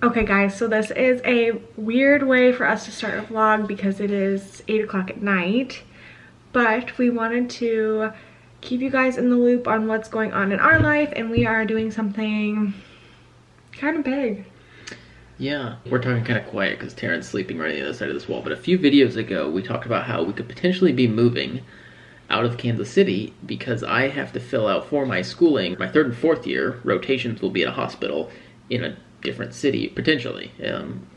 Okay guys, so this is a weird way for us to start a vlog because it is 8 o'clock at night, but we wanted to keep you guys in the loop on what's going on in our life, and we are doing something kind of big. Yeah, we're talking kind of quiet because Taryn's sleeping right on the other side of this wall, but a few videos ago we talked about how we could potentially be moving out of Kansas City because I have to fill out for my schooling. My third and fourth year rotations will be at a hospital in a different city, potentially.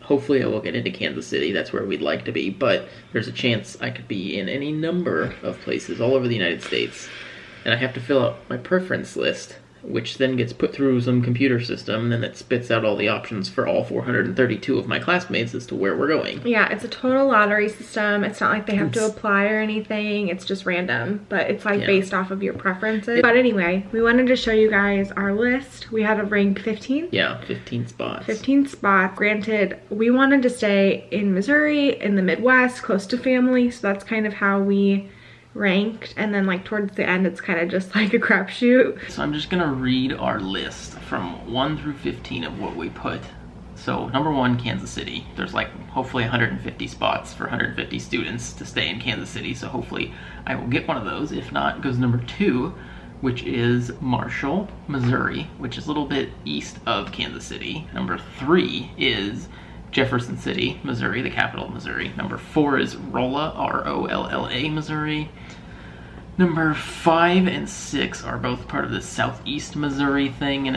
Hopefully I will get into Kansas City, that's where we'd like to be, but there's a chance I could be in any number of places all over the United States, and I have to fill out my preference list, which then gets put through some computer system, and then it spits out all the options for all 432 of my classmates as to where we're going. Yeah, it's a total lottery system. It's not like they have to apply or anything. It's just random, but it's like based off of your preferences. But anyway, we wanted to show you guys our list. We had to rank 15. Yeah, 15 spots. 15 spots. Granted, we wanted to stay in Missouri, in the Midwest, close to family, so that's kind of how we ranked, and then like towards the end it's kind of just like a crapshoot. So I'm just gonna read our list from 1 through 15 of what we put. So number 1, Kansas City. There's like hopefully 150 spots for 150 students to stay in Kansas City, so hopefully I will get one of those. If not, goes number 2, which is Marshall, Missouri, which is a little bit east of Kansas City. Number 3 is Jefferson City, Missouri, the capital of Missouri. Number 4 is Rolla, R-O-L-L-A, Missouri. Number 5 and 6 are both part of the Southeast Missouri thing, and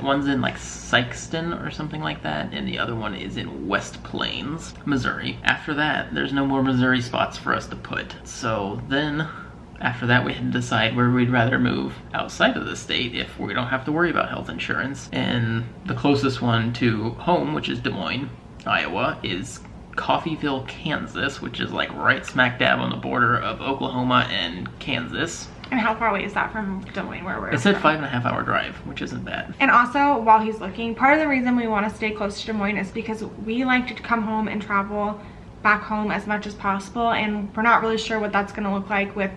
one's in like Sikeston or something like that, and the other one is in West Plains, Missouri. After that, there's no more Missouri spots for us to put. So then, after that, we had to decide where we'd rather move outside of the state if we don't have to worry about health insurance. And the closest one to home, which is Des Moines, Iowa, is Coffeyville, Kansas, which is like right smack dab on the border of Oklahoma and Kansas. And how far away is that from Des Moines, where we're It said 5.5 hour drive, which isn't bad. And also, while he's looking, part of the reason we want to stay close to Des Moines is because we like to come home and travel back home as much as possible, and we're not really sure what that's going to look like with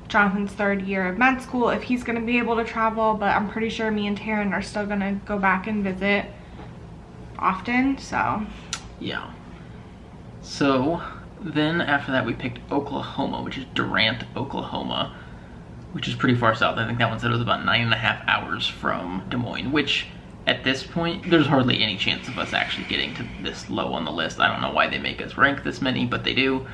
Jonathan's third year of med school, if he's going to be able to travel, but I'm pretty sure me and Taryn are still going to go back and visit often, so. Yeah. So then after that we picked Oklahoma, which is Durant, Oklahoma, which is pretty far south. I think that one said it was about 9.5 hours from Des Moines, which at this point, there's hardly any chance of us actually getting to this low on the list. I don't know why they make us rank this many, but they do.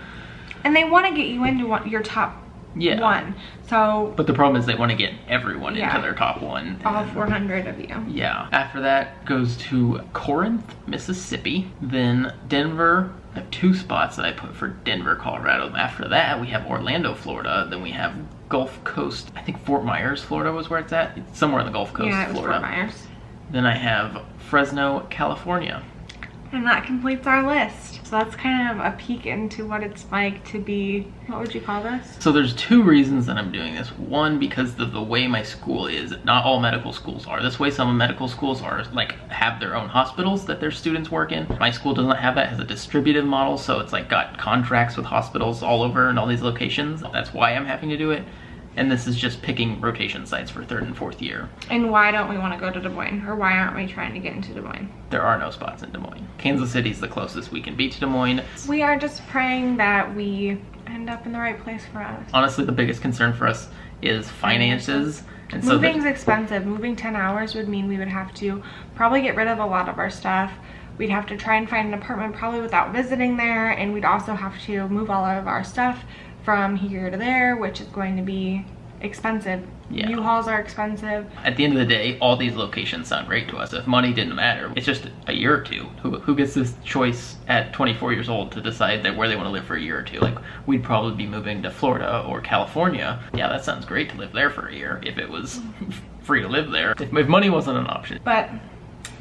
And they want to get you into your top one. So, but the problem is they want to get everyone into their top one. All 400 of you. Yeah. After that goes to Corinth, Mississippi. Then Denver. I have 2 spots that I put for Denver, Colorado. After that, we have Orlando, Florida. Then we have Gulf Coast. I think Fort Myers, Florida was where it's at. It's somewhere in the Gulf Coast, yeah, it was Florida. Fort Myers. Then I have Fresno, California. And that completes our list. So that's kind of a peek into what it's like to be, what would you call this? So there's 2 reasons that I'm doing this. One, because of the way my school is. Not all medical schools are this way. Some medical schools are like have their own hospitals that their students work in. My school doesn't have that. It has a distributive model, so it's like got contracts with hospitals all over in all these locations. That's why I'm having to do it. And this is just picking rotation sites for 3rd and 4th year. And why don't we want to go to Des Moines? Or why aren't we trying to get into Des Moines? There are no spots in Des Moines. Kansas City is the closest we can be to Des Moines. We are just praying that we end up in the right place for us. Honestly, the biggest concern for us is finances. And so moving's expensive. Moving 10 hours would mean we would have to probably get rid of a lot of our stuff. We'd have to try and find an apartment probably without visiting there, and we'd also have to move all of our stuff from here to there, which is going to be expensive. Yeah. U-Hauls are expensive. At the end of the day, all these locations sound great to us. If money didn't matter, it's just a year or 2. Who gets this choice at 24 years old to decide that where they want to live for a year or 2? Like, we'd probably be moving to Florida or California. Yeah, that sounds great to live there for a year if it was free to live there. If money wasn't an option. But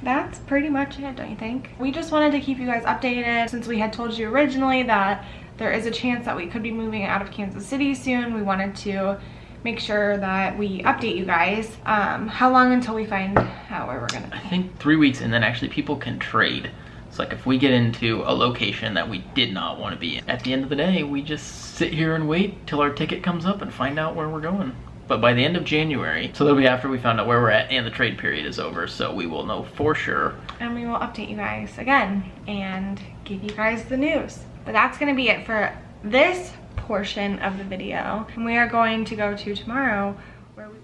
that's pretty much it, don't you think? We just wanted to keep you guys updated since we had told you originally that there is a chance that we could be moving out of Kansas City soon. We wanted to make sure that we update you guys. How long until we find out where we're gonna be? I think 3 weeks, and then actually people can trade. It's like if we get into a location that we did not want to be in, at the end of the day, we just sit here and wait till our ticket comes up and find out where we're going. but by the end of January, so that'll be after we found out where we're at and the trade period is over, so we will know for sure. And we will update you guys again and give you guys the news. But that's gonna be it for this portion of the video. And we are going to go to tomorrow where we...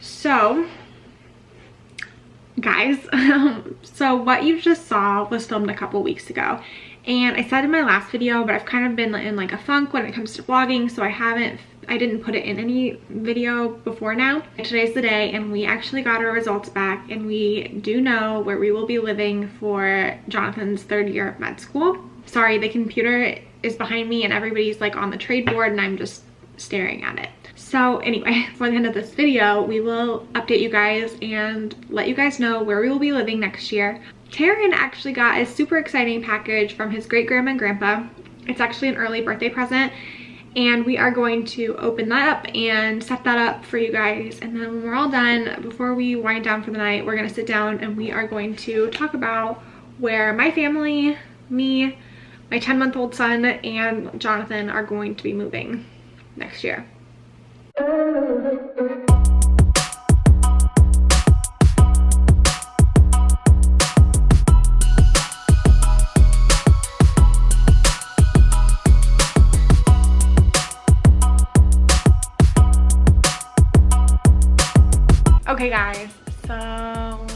So, guys, so what you just saw was filmed a couple weeks ago. And I said in my last video, but I've kind of been in like a funk when it comes to vlogging, so I didn't put it in any video before now. Today's the day, and we actually got our results back, and we do know where we will be living for Jonathan's 3rd year of med school. Sorry, the computer is behind me and everybody's like on the trade board and I'm just staring at it. So anyway, for the end of this video, we will update you guys and let you guys know where we will be living next year. Taryn actually got a super exciting package from his great grandma and grandpa. It's actually an early birthday present, and we are going to open that up and set that up for you guys. And then when we're all done, before we wind down for the night, we're gonna sit down and we are going to talk about where my family, me, my 10-month-old son, and Jonathan are going to be moving next year. Okay guys, so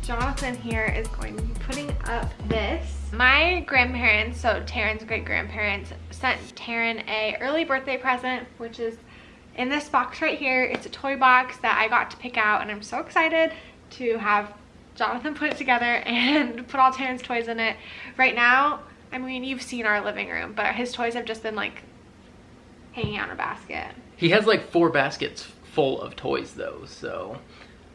Jonathan here is going to be putting up this. My grandparents, so Taryn's great grandparents, sent Taryn a early birthday present, which is in this box right here. It's a toy box that I got to pick out, and I'm so excited to have Jonathan put it together and put all Taryn's toys in it. Right now, I mean, you've seen our living room, but his toys have just been like hanging out in a basket. He has like 4 baskets full of toys though, so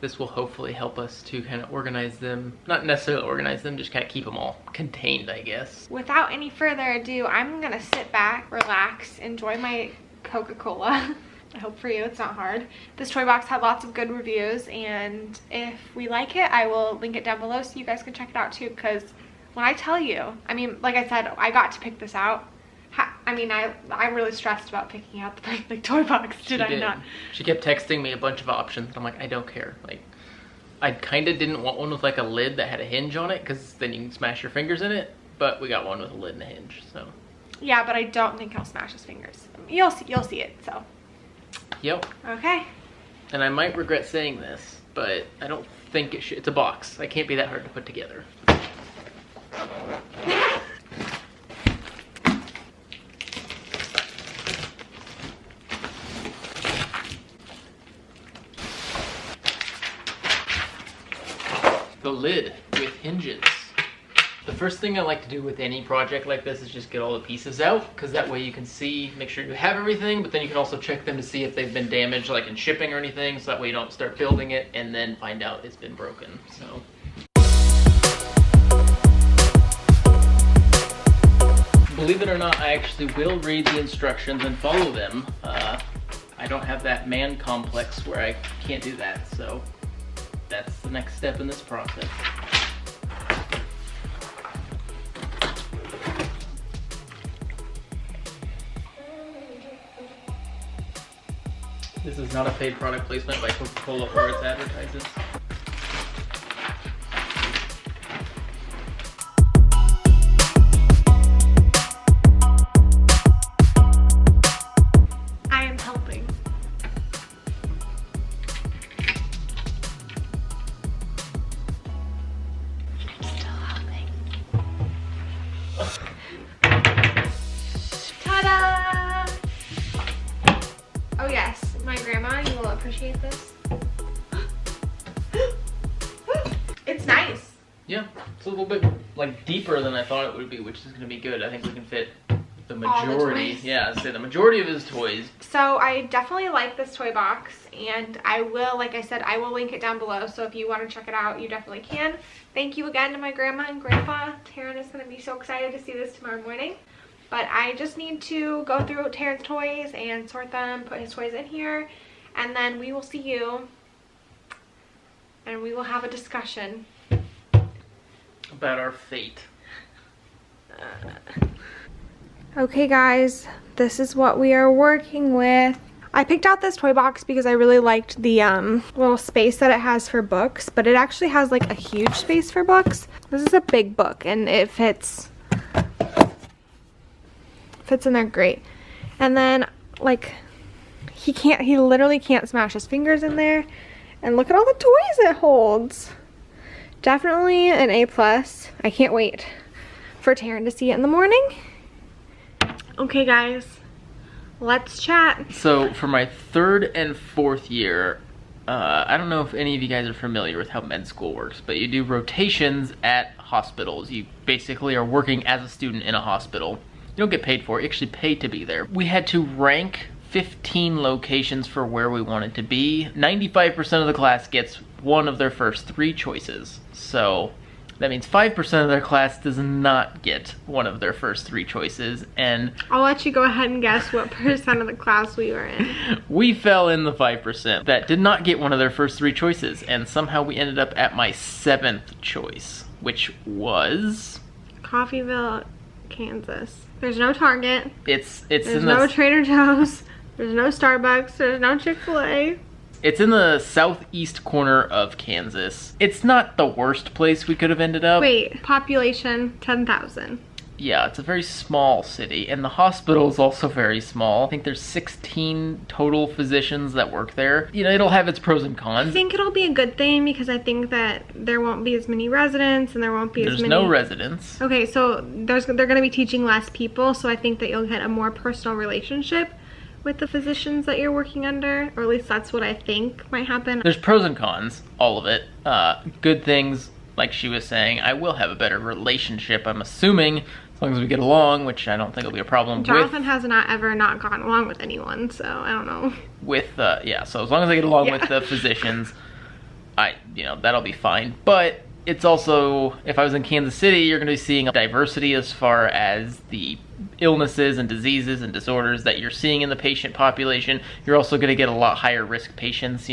this will hopefully help us to kind of organize them. Not necessarily organize them, just kind of keep them all contained, I guess. Without any further ado, I'm gonna sit back, relax, enjoy my Coca-Cola. I hope for you it's not hard. This toy box had lots of good reviews, and if we like it, I will link it down below so you guys can check it out too, because when I tell you, I mean, like I said, I got to pick this out. I mean, I'm really stressed about picking out the perfect toy box. Did I not? She kept texting me a bunch of options. I'm like, I don't care. Like, I kind of didn't want one with like a lid that had a hinge on it, because then you can smash your fingers in it. But we got one with a lid and a hinge, so. Yeah, but I don't think he'll smash his fingers. You'll see it. So. Yep. Okay. And I might regret saying this, but I don't think it should. It's a box. It can't be that hard to put together. The lid with hinges. The first thing I like to do with any project like this is just get all the pieces out, because that way you can see, make sure you have everything, but then you can also check them to see if they've been damaged, like in shipping or anything, so that way you don't start building it and then find out it's been broken. So. Believe it or not, I actually will read the instructions and follow them. I don't have that man complex where I can't do that, so that's the next step in this process. This is not a paid product placement by Coca-Cola or its advertisers. I am helping. I'm still helping. Ta-da! Oh yes, my grandma, you will appreciate this. It's nice. Yeah, it's a little bit like deeper than I thought it would be, which is going to be good. I think we can fit the majority. Yeah, I'd say the majority of his toys. So I definitely like this toy box, and I will, like I said, I will link it down below. So if you want to check it out, you definitely can. Thank you again to my grandma and grandpa. Taryn is going to be so excited to see this tomorrow morning. But I just need to go through Taryn's toys and sort them, put his toys in here, and then we will see you, and we will have a discussion about our fate. Okay guys, this is what we are working with. I picked out this toy box because I really liked the little space that it has for books, but it actually has like a huge space for books. This is a big book and it fits in there great. And then like he literally can't smash his fingers in there. And look at all the toys it holds. Definitely an A+. I can't wait for Taryn to see it in the morning. Okay guys, let's chat. So for my 3rd and 4th year, I don't know if any of you guys are familiar with how med school works, but you do rotations at hospitals. You basically are working as a student in a hospital. You don't get paid for it, you actually pay to be there. We had to rank 15 locations for where we wanted to be. 95% of the class gets one of their first 3 choices. So that means 5% of their class does not get one of their first 3 choices, and I'll let you go ahead and guess what percent of the class we were in. we fell in the 5% that did not get one of their first 3 choices, and somehow we ended up at my 7th choice, which was Coffeyville, Kansas. There's no Target. There's There's no Trader Joe's. There's no Starbucks. There's no Chick-fil-A. It's in the southeast corner of Kansas. It's not the worst place we could have ended up. Wait, population 10,000. Yeah, it's a very small city, and the hospital is also very small. I think there's 16 total physicians that work there. You know, it'll have its pros and I cons. think it'll be a good thing because I think that there won't be as many residents and there won't be as There's many... no residents. Okay, so they're going to be teaching less people, so I think that you'll get a more personal relationship with the physicians that you're working under, or at least that's what I think might happen. There's pros and cons, all of it. Good things, like she was saying, I will have a better relationship, I'm assuming, as long as we get along, which I don't think will be a problem. Jonathan has not ever not gotten along with anyone, so I don't know. Yeah, so as long as I get along with the physicians, that'll be fine. But it's also, if I was in Kansas City, you're going to be seeing a diversity as far as the illnesses and diseases and disorders that you're seeing in the patient population. You're also going to get a lot higher risk patients,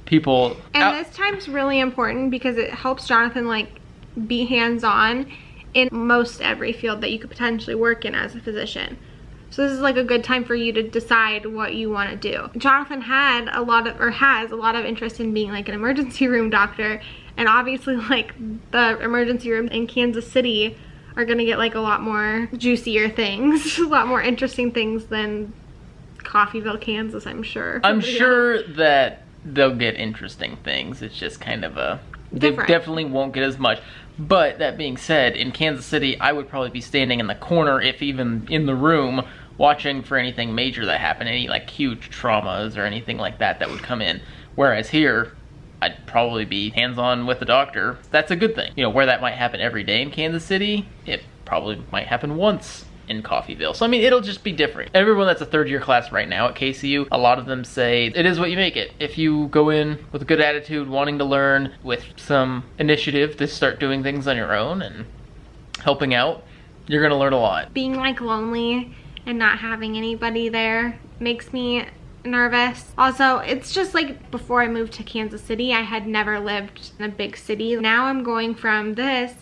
people. And this time's really important because it helps Jonathan like be hands-on in most every field that you could potentially work in as a physician. So this is like a good time for you to decide what you want to do. Jonathan has a lot of interest in being like an emergency room doctor, and obviously like the emergency room in Kansas City are gonna get like a lot more juicier things, a lot more interesting things than Coffeyville, Kansas, I'm sure. I'm sure that they'll get interesting things. It's just kind of they definitely won't get as much. But that being said, in Kansas City, I would probably be standing in the corner, if even in the room, watching for anything major that happened, any like huge traumas or anything like that would come in. Whereas here, I'd probably be hands-on with the doctor. That's a good thing. Where that might happen every day in Kansas City, it probably might happen once in Coffeyville. So I mean, it'll just be different. Everyone that's a 3rd-year class right now at KCU, a lot of them say it is what you make it. If you go in with a good attitude, wanting to learn, with some initiative to start doing things on your own and helping out, you're gonna learn a lot. Being like lonely and not having anybody there makes me nervous. Also, it's just like before I moved to Kansas City, I had never lived in a big city. Now I'm going from this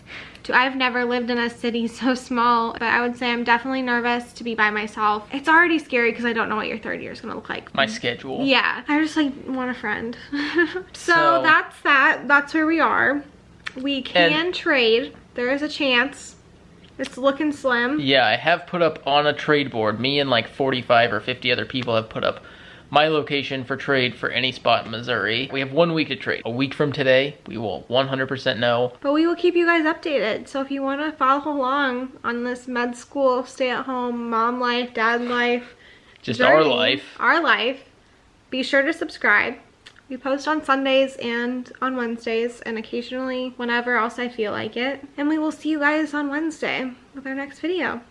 to I've never lived in a city so small, but I would say I'm definitely nervous to be by myself. It's already scary because I don't know what your 3rd year is gonna look like. My schedule. Yeah, I just like want a friend. So that's that. That's where we are. We can trade. There is a chance. It's looking slim. Yeah, I have put up on a trade board. Me and like 45 or 50 other people have put up my location for trade for any spot in Missouri. We have 1 week to trade. A week from today, we will 100% know. But we will keep you guys updated. So if you want to follow along on this med school, stay-at-home, mom life, dad life, just journey, our life, be sure to subscribe. We post on Sundays and on Wednesdays and occasionally whenever else I feel like it. And we will see you guys on Wednesday with our next video.